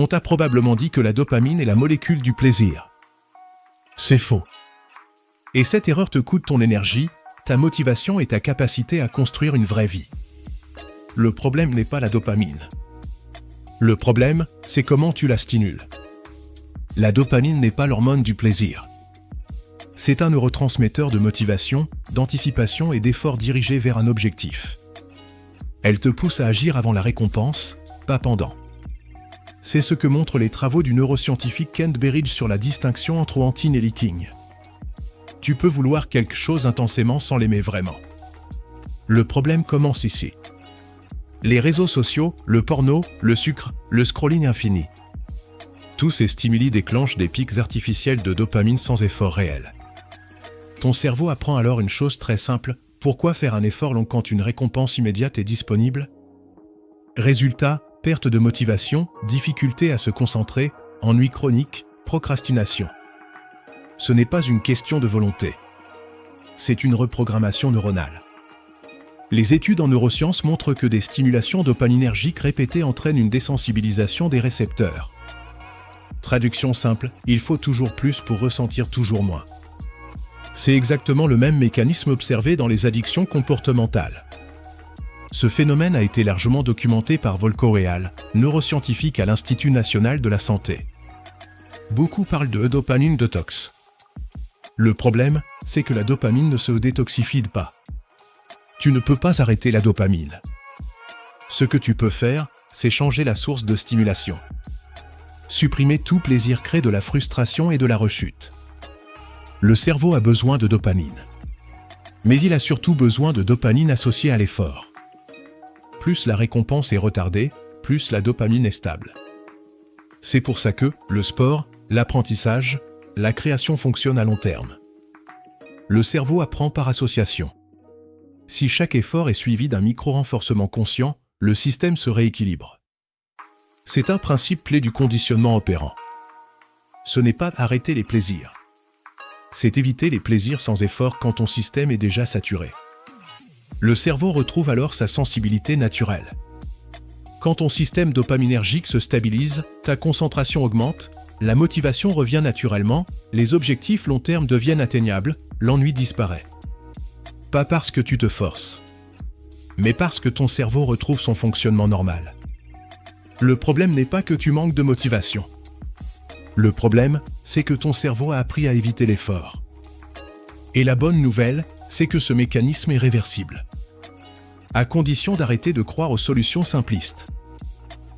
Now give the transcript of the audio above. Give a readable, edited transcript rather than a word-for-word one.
On t'a probablement dit que la dopamine est la molécule du plaisir. C'est faux. Et cette erreur te coûte ton énergie, ta motivation et ta capacité à construire une vraie vie. Le problème n'est pas la dopamine. Le problème, c'est comment tu la stimules. La dopamine n'est pas l'hormone du plaisir. C'est un neurotransmetteur de motivation, d'anticipation et d'effort dirigé vers un objectif. Elle te pousse à agir avant la récompense, pas pendant. C'est ce que montrent les travaux du neuroscientifique Kent Berridge sur la distinction entre wanting et liking. Tu peux vouloir quelque chose intensément sans l'aimer vraiment. Le problème commence ici. Les réseaux sociaux, le porno, le sucre, le scrolling infini. Tous ces stimuli déclenchent des pics artificiels de dopamine sans effort réel. Ton cerveau apprend alors une chose très simple, pourquoi faire un effort long quand une récompense immédiate est disponible? Résultat, perte de motivation, difficulté à se concentrer, ennui chronique, procrastination. Ce n'est pas une question de volonté. C'est une reprogrammation neuronale. Les études en neurosciences montrent que des stimulations dopaminergiques répétées entraînent une désensibilisation des récepteurs. Traduction simple, il faut toujours plus pour ressentir toujours moins. C'est exactement le même mécanisme observé dans les addictions comportementales. Ce phénomène a été largement documenté par Volko et al., neuroscientifiques à l'Institut national de la santé. Beaucoup parlent de dopamine detox. Le problème, c'est que la dopamine ne se détoxifie pas. Tu ne peux pas arrêter la dopamine. Ce que tu peux faire, c'est changer la source de stimulation. Supprimer tout plaisir crée de la frustration et de la rechute. Le cerveau a besoin de dopamine. Mais il a surtout besoin de dopamine associée à l'effort. Plus la récompense est retardée, plus la dopamine est stable. C'est pour ça que le sport, l'apprentissage, la création fonctionnent à long terme. Le cerveau apprend par association. Si chaque effort est suivi d'un micro-renforcement conscient, le système se rééquilibre. C'est un principe clé du conditionnement opérant. Ce n'est pas arrêter les plaisirs. C'est éviter les plaisirs sans effort quand ton système est déjà saturé. Le cerveau retrouve alors sa sensibilité naturelle. Quand ton système dopaminergique se stabilise, ta concentration augmente, la motivation revient naturellement, les objectifs long terme deviennent atteignables, l'ennui disparaît. Pas parce que tu te forces, mais parce que ton cerveau retrouve son fonctionnement normal. Le problème n'est pas que tu manques de motivation. Le problème, c'est que ton cerveau a appris à éviter l'effort. Et la bonne nouvelle, c'est que ce mécanisme est réversible. À condition d'arrêter de croire aux solutions simplistes.